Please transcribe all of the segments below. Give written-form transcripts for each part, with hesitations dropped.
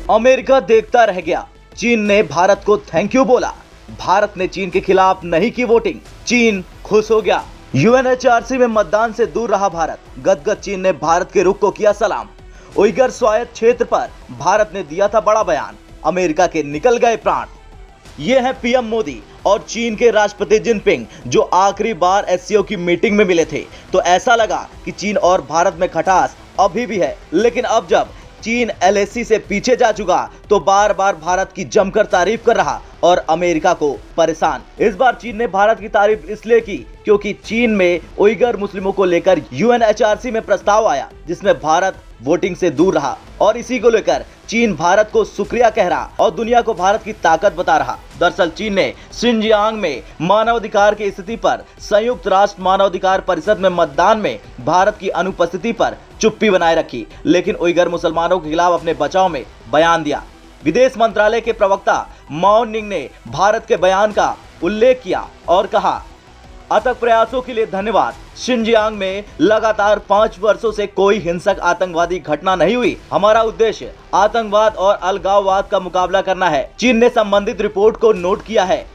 America देखता रह गया, चीन ने भारत को थैंक यू बोला। भारत ने चीन के खिलाफ नहीं की वोटिंग, चीन खुश हो गया। यूएनएचआरसी में मतदान से दूर रहा भारत, गदगद चीन ने भारत के रुख को किया सलाम। उइगर स्वायत्त क्षेत्र पर भारत ने दिया था बड़ा बयान, अमेरिका के निकल गए प्राण। ये हैं पीएम मोदी और चीन के राष्ट्रपति जिनपिंग, जो आखिरी बार एससीओ की मीटिंग में मिले थे तो ऐसा लगा कि चीन और भारत में खटास अभी भी है। लेकिन अब जब चीन एलएसी से पीछे जा चुका तो बार बार भारत की जमकर तारीफ कर रहा और अमेरिका को परेशान। इस बार चीन ने भारत की तारीफ इसलिए की क्योंकि चीन में उइगर मुस्लिमों को लेकर यूएनएचआरसी में प्रस्ताव आया जिसमें भारत वोटिंग से दूर रहा और इसी को लेकर चीन भारत को शुक्रिया कह रहा और दुनिया को भारत की ताकत बता रहा। दरअसल चीन ने शिनजियांग में मानवाधिकार की स्थिति पर संयुक्त राष्ट्र मानवाधिकार परिषद में मतदान में भारत की अनुपस्थिति पर चुप्पी बनाए रखी, लेकिन उइगर मुसलमानों के खिलाफ अपने बचाव में बयान दिया। विदेश मंत्रालय के प्रवक्ता माओ निंग ने भारत के बयान का उल्लेख किया और कहा, अथक प्रयासों के लिए धन्यवाद। शिनजियांग में लगातार 5 वर्षों से कोई हिंसक आतंकवादी घटना नहीं हुई। हमारा उद्देश्य आतंकवाद और अलगाववाद का मुकाबला करना है। चीन ने संबंधित रिपोर्ट को नोट किया है।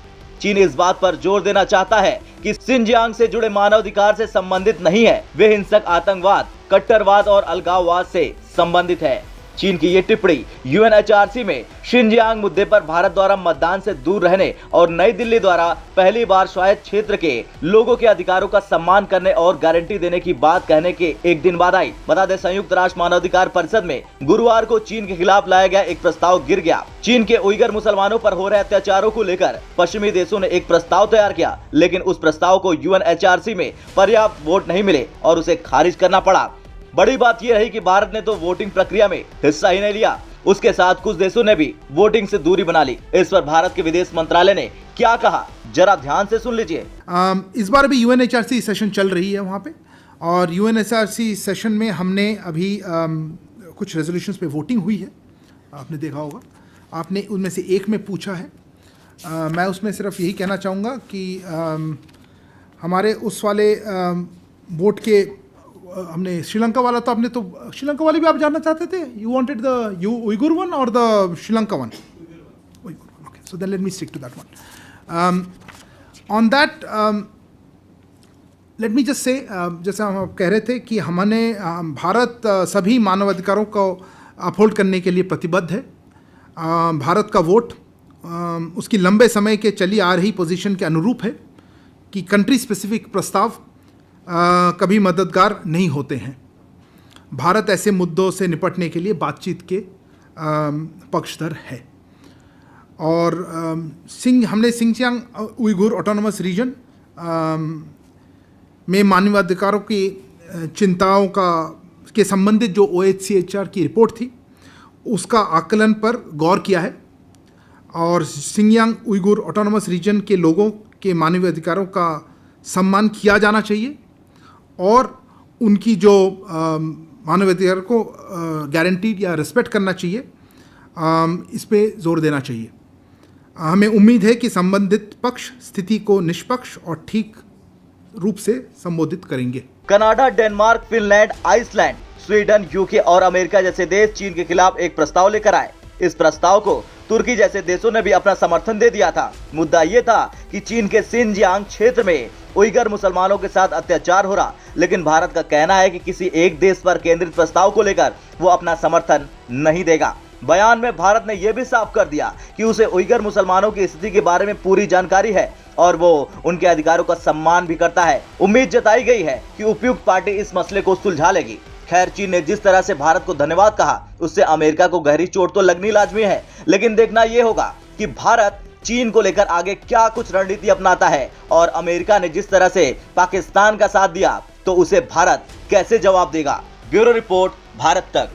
चीन इस बात पर जोर देना चाहता है कि शिनजियांग से जुड़े मानवाधिकार से संबंधित नहीं है, वे हिंसक आतंकवाद, कट्टरवाद और अलगाववाद से संबंधित है। चीन की ये टिप्पणी यूएनएचआरसी में शिनजियांग मुद्दे पर भारत द्वारा मतदान से दूर रहने और नई दिल्ली द्वारा पहली बार स्वायत्त क्षेत्र के लोगों के अधिकारों का सम्मान करने और गारंटी देने की बात कहने के एक दिन बाद आई। बता दें, संयुक्त राष्ट्र मानवाधिकार परिषद में गुरुवार को चीन के खिलाफ लाया गया एक प्रस्ताव गिर गया। चीन के उइगर मुसलमानों पर हो रहे अत्याचारों को लेकर पश्चिमी देशों ने एक प्रस्ताव तैयार किया, लेकिन उस प्रस्ताव को यूएनएचआरसी में पर्याप्त वोट नहीं मिले और उसे खारिज करना पड़ा। बड़ी बात यह रही कि भारत ने तो वोटिंग प्रक्रिया में हिस्सा ही नहीं लिया, उसके साथ कुछ देशों ने भी वोटिंग से दूरी बना ली। इस पर भारत के विदेश मंत्रालय ने क्या कहा, जरा ध्यान से सुन लीजिए। इस बार अभी यूएनएचआरसी सेशन चल रही है वहाँ पे, और यूएनएचआरसी सेशन में हमने अभी कुछ रेजोल्यूशंस पे वोटिंग हुई है, आपने देखा होगा। आपने उनमें से एक में पूछा है, मैं उसमें सिर्फ यही कहना चाहूँगा कि हमारे उस वाले वोट के हमने श्रीलंका वाला, तो आपने तो श्रीलंका वाले भी आप जानना चाहते थे, you wanted the Uyghur one और the Sri Lanka one? Okay, so then let me stick to that one. On that let me just say, जैसे हम कह रहे थे कि हमने भारत सभी मानवाधिकारों को अपहोल्ड करने के लिए प्रतिबद्ध है। भारत का वोट उसकी लंबे समय के चली आ रही पोजीशन के अनुरूप है कि कंट्री स्पेसिफिक प्रस्ताव कभी मददगार नहीं होते हैं। भारत ऐसे मुद्दों से निपटने के लिए बातचीत के पक्षधर है। और हमने शिनजियांग उइगर ऑटोनोमस रीजन में मानवाधिकारों की चिंताओं के संबंधित जो OHCHR की रिपोर्ट थी उसका आकलन पर गौर किया है, और शिनजियांग उइगर ऑटोनोमस रीजन के लोगों के मानवीय अधिकारों का सम्मान किया जाना चाहिए और उनकी जो मानवाधिकार को गारंटी या रिस्पेक्ट करना चाहिए, इस पे जोर देना चाहिए। हमें उम्मीद है कि संबंधित पक्ष स्थिति को निष्पक्ष और ठीक रूप से संबोधित करेंगे। Canada, Denmark, Finland, Iceland, Sweden, UK और अमेरिका जैसे देश चीन के खिलाफ एक प्रस्ताव लेकर आए। इस प्रस्ताव को तुर्की जैसे देशों ने भी अपना समर्थन दे दिया था। मुद्दा ये था कि चीन के शिनजियांग क्षेत्र में उइगर मुसलमानों के साथ अत्याचार हो रहा, लेकिन भारत का कहना है कि किसी एक देश पर केंद्रित प्रस्ताव को लेकर वो अपना समर्थन नहीं देगा। बयान में भारत ने यह भी साफ कर दिया कि उसे उइगर मुसलमानों की स्थिति के बारे में पूरी जानकारी है और वो उनके अधिकारों का सम्मान भी करता है। उम्मीद जताई गई है कि उपयुक्त पार्टी इस मसले को सुलझा लेगी। खैर, चीन ने जिस तरह से भारत को धन्यवाद कहा उससे अमेरिका को गहरी चोट तो लगनी लाजमी है, लेकिन देखना यह होगा कि भारत चीन को लेकर आगे क्या कुछ रणनीति अपनाता है, और अमेरिका ने जिस तरह से पाकिस्तान का साथ दिया तो उसे भारत कैसे जवाब देगा। ब्यूरो रिपोर्ट, भारत तक।